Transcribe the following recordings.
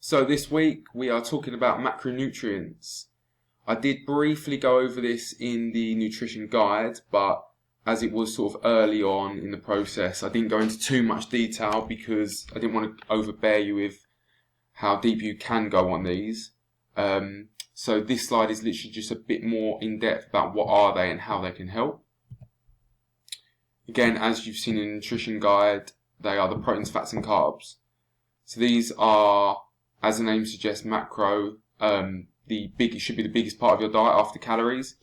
So this week we are talking about macronutrients. I did briefly go over this in the nutrition guide, but as it was sort of early on in the process, I didn't go into too much detail because I didn't want to overbear you with how deep you can go on these. So this slide is literally just a bit more in depth about what are they and how they can help. Again, as you've seen in the nutrition guide, they are the proteins, fats and carbs. So these are, as the name suggests, macro. It should be the biggest part of your diet after calories.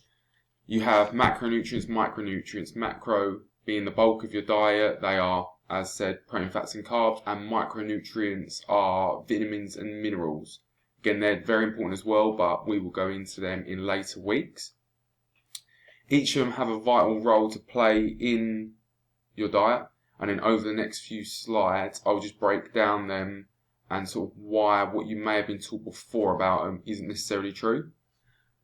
You have macronutrients, micronutrients. Macro being the bulk of your diet. They are, as said, protein, fats and carbs. And micronutrients are vitamins and minerals. Again, they're very important as well, but we will go into them in later weeks. Each of them have a vital role to play in your diet. And then over the next few slides, I'll just break down them and sort of why what you may have been taught before about them isn't necessarily true.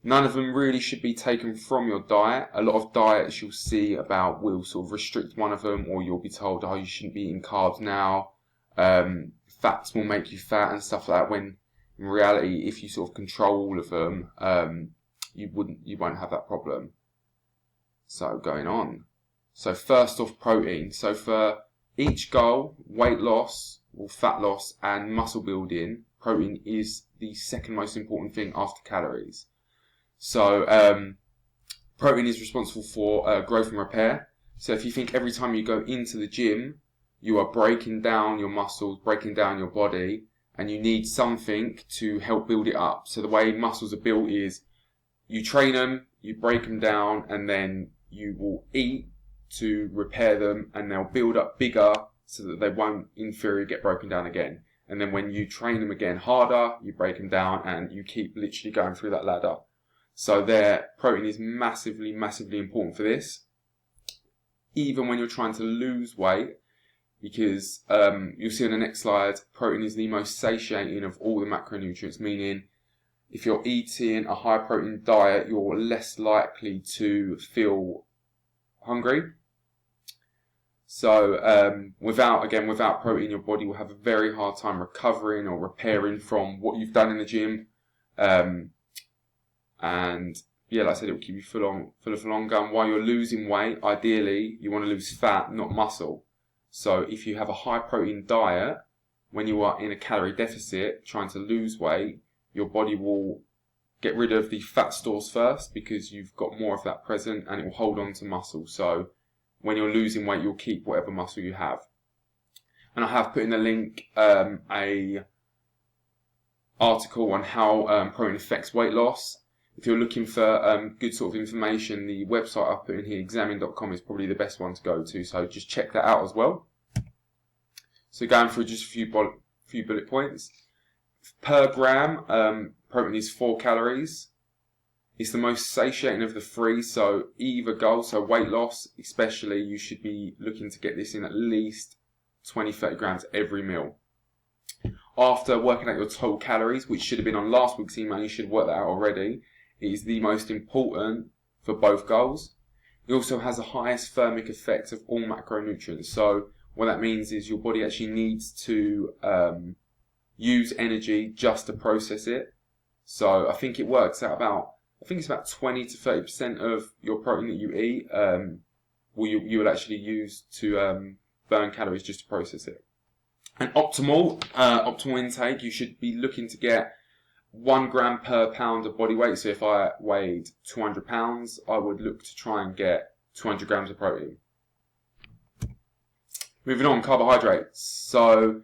None of them really should be taken from your diet. A lot of diets you'll see about will sort of restrict one of them, or you'll be told, oh, you shouldn't be eating carbs now. Fats will make you fat and stuff like that, when in reality, if you sort of control all of them, you won't have that problem. So going on. So first off, protein. So for each goal, weight loss, or fat loss, and muscle building, protein is the second most important thing after calories. So protein is responsible for growth and repair. So if you think every time you go into the gym, you are breaking down your muscles, breaking down your body, and you need something to help build it up. So the way muscles are built is you train them, you break them down, and then you will eat to repair them, and they'll build up bigger so that they won't, in theory, get broken down again. And then when you train them again harder, you break them down, and you keep literally going through that ladder. So their protein is massively, massively important for this. Even when you're trying to lose weight, because you'll see on the next slide, protein is the most satiating of all the macronutrients, meaning if you're eating a high protein diet, you're less likely to feel hungry. So without protein, your body will have a very hard time recovering or repairing from what you've done in the gym. And yeah, like I said, it will keep you full of longer. And while you're losing weight, ideally, you want to lose fat, not muscle. So if you have a high protein diet, when you are in a calorie deficit, trying to lose weight, your body will get rid of the fat stores first because you've got more of that present, and it will hold on to muscle. So when you're losing weight, you'll keep whatever muscle you have. And I have put in the link a article on how protein affects weight loss. If you're looking for good sort of information, the website I've put in here, examine.com, is probably the best one to go to. So just check that out as well. So going through just a few bullet points. Per gram, protein is 4 calories. It's the most satiating of the three, so either goal, so weight loss especially, you should be looking to get this in at least 20-30 grams every meal. After working out your total calories, which should have been on last week's email, you should work that out already, it is the most important for both goals. It also has the highest thermic effect of all macronutrients. So what that means is your body actually needs to use energy just to process it. So I think it works out it's about 20 to 30% of your protein that you eat you will actually use to burn calories just to process it. And optimal intake, you should be looking to get 1 gram per pound of body weight. So if I weighed 200 pounds, I would look to try and get 200 grams of protein. Moving on, carbohydrates. So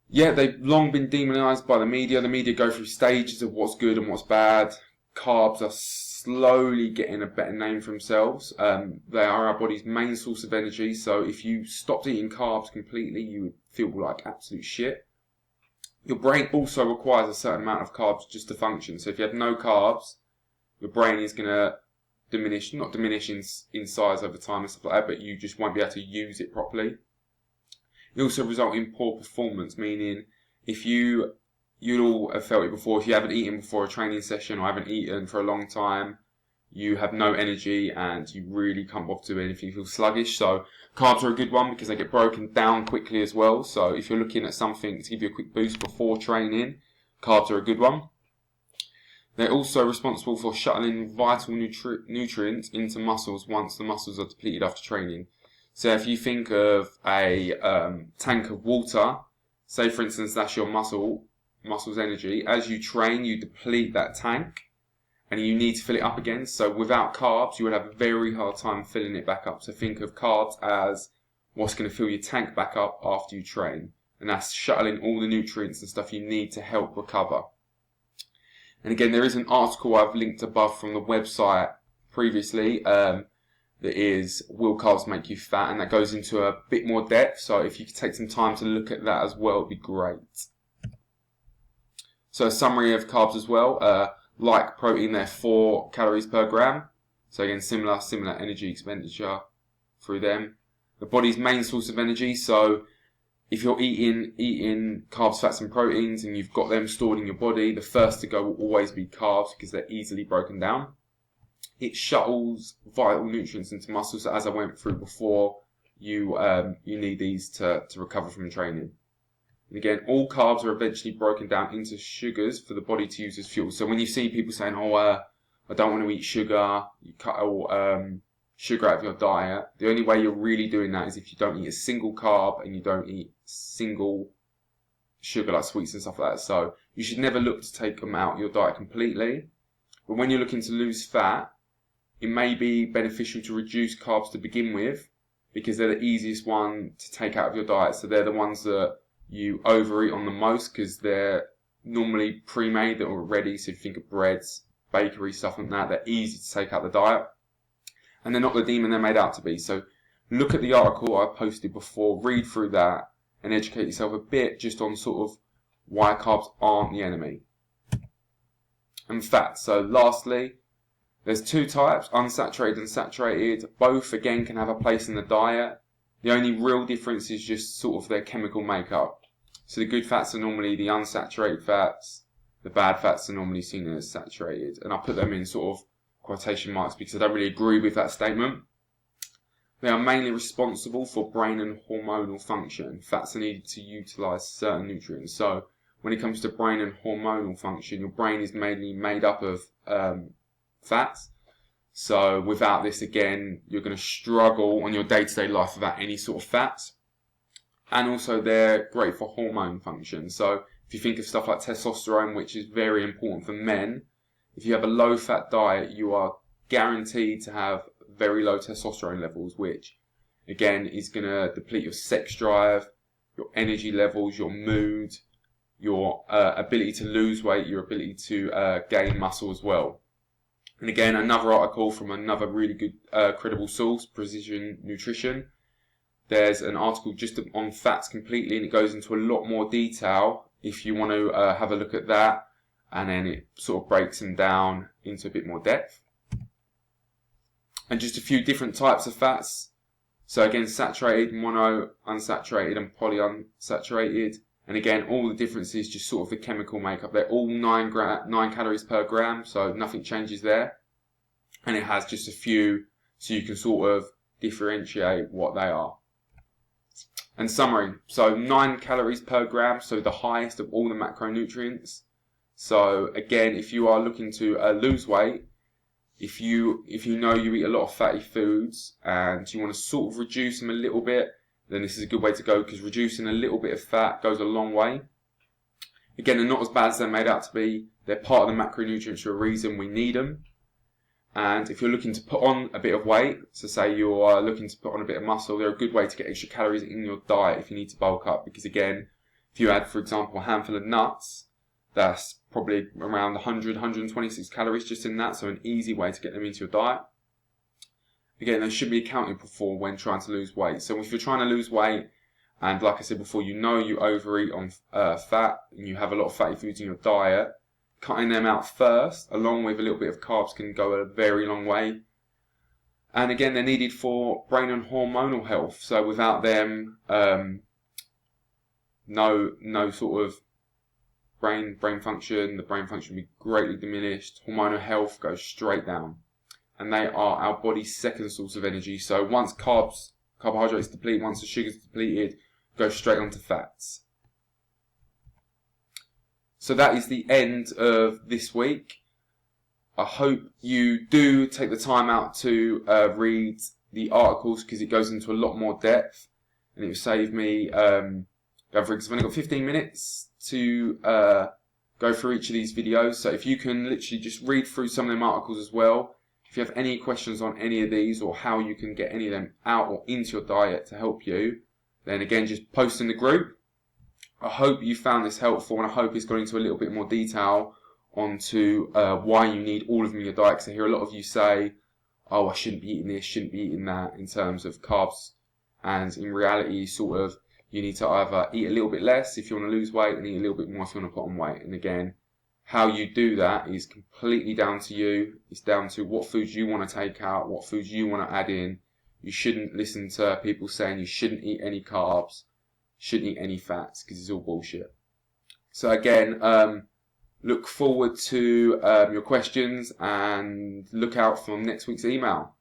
yeah, they've long been demonized by the media. The media go through stages of what's good and what's bad. Carbs are slowly getting a better name for themselves. They are our body's main source of energy. So if you stopped eating carbs completely, you would feel like absolute shit. Your brain also requires a certain amount of carbs just to function. So if you have no carbs, your brain is going to not diminish in size over time and stuff like that, but you just won't be able to use it properly. It also results in poor performance, meaning if you'd all have felt it before, if you haven't eaten before a training session or haven't eaten for a long time, you have no energy and you really can't bother to do anything, you feel sluggish. So carbs are a good one because they get broken down quickly as well. So if you're looking at something to give you a quick boost before training, carbs are a good one. They're also responsible for shuttling vital nutrients into muscles once the muscles are depleted after training. So if you think of a tank of water, say for instance that's your muscle's energy, as you train you deplete that tank and you need to fill it up again. So without carbs you will have a very hard time filling it back up. So think of carbs as what's going to fill your tank back up after you train, and that's shuttling all the nutrients and stuff you need to help recover. And again, there is an article I've linked above from the website previously that is Will Carbs Make You Fat? And that goes into a bit more depth. So if you could take some time to look at that as well, it would be great. So a summary of carbs as well. Like protein, they're 4 calories per gram. So again, similar energy expenditure through them. The body's main source of energy. So if you're eating carbs, fats and proteins and you've got them stored in your body, the first to go will always be carbs because they're easily broken down. It shuttles vital nutrients into muscles. So as I went through before, you need these to recover from training. And again, all carbs are eventually broken down into sugars for the body to use as fuel. So when you see people saying, I don't want to eat sugar, you cut all sugar out of your diet, the only way you're really doing that is if you don't eat a single carb and you don't eat single sugar like sweets and stuff like that. So you should never look to take them out of your diet completely. But when you're looking to lose fat, it may be beneficial to reduce carbs to begin with because they're the easiest one to take out of your diet. So they're the ones that you overeat on the most because they're normally pre-made, that are ready. So if you think of breads, bakery, stuff like that, they're easy to take out the diet. And they're not the demon they're made out to be. So look at the article I posted before, read through that, and educate yourself a bit just on sort of why carbs aren't the enemy. And fat. So lastly, there's 2 types, unsaturated and saturated. Both, again, can have a place in the diet. The only real difference is just sort of their chemical makeup. So the good fats are normally the unsaturated fats. The bad fats are normally seen as saturated. And I put them in sort of quotation marks because I don't really agree with that statement. They are mainly responsible for brain and hormonal function. Fats are needed to utilize certain nutrients. So when it comes to brain and hormonal function, your brain is mainly made up of fats. So without this, again, you're going to struggle on your day-to-day life without any sort of fats. And also they're great for hormone function. So if you think of stuff like testosterone, which is very important for men, if you have a low-fat diet, you are guaranteed to have very low testosterone levels, which, again, is going to deplete your sex drive, your energy levels, your mood, your ability to lose weight, your ability to gain muscle as well. And again, another article from another really good credible source, Precision Nutrition. There's an article just on fats completely, and it goes into a lot more detail if you want to have a look at that. And then it sort of breaks them down into a bit more depth. And just a few different types of fats. So again, saturated, mono, unsaturated, and polyunsaturated. And again, all the differences, just sort of the chemical makeup. They're all 9 calories per gram, so nothing changes there. And it has just a few, so you can sort of differentiate what they are. And summary, so 9 calories per gram, so the highest of all the macronutrients. So again, if you are looking to lose weight, if you know you eat a lot of fatty foods and you want to sort of reduce them a little bit, then this is a good way to go because reducing a little bit of fat goes a long way. Again, they're not as bad as they're made out to be. They're part of the macronutrients for a reason. We need them. And if you're looking to put on a bit of weight, so say you are looking to put on a bit of muscle, they're a good way to get extra calories in your diet if you need to bulk up. Because again, if you add, for example, a handful of nuts, that's probably around 100, 126 calories just in that, so an easy way to get them into your diet. Again, they should be accounted for when trying to lose weight. So if you're trying to lose weight, and like I said before, you know you overeat on fat, and you have a lot of fatty foods in your diet, cutting them out first, along with a little bit of carbs, can go a very long way. And again, they're needed for brain and hormonal health. So without them, no sort of brain function, the brain function will be greatly diminished. Hormonal health goes straight down. and they are our body's second source of energy. So once carbohydrates deplete, once the sugar's depleted, go straight onto fats. So that is the end of this week. I hope you do take the time out to read the articles, because it goes into a lot more depth, and it will save me because I've only got 15 minutes to go through each of these videos. So if you can literally just read through some of them articles as well. If you have any questions on any of these, or how you can get any of them out or into your diet to help you, then again, just post in the group. I hope you found this helpful, and I hope it's gone into a little bit more detail onto why you need all of them in your diet. Because I hear a lot of you say, oh, I shouldn't be eating this, shouldn't be eating that in terms of carbs. And in reality, sort of, you need to either eat a little bit less if you want to lose weight, and eat a little bit more if you want to put on weight. And again, how you do that is completely down to you. It's down to what foods you want to take out, what foods you want to add in. You shouldn't listen to people saying you shouldn't eat any carbs, shouldn't eat any fats, because it's all bullshit. So again, look forward to your questions, and look out for next week's email.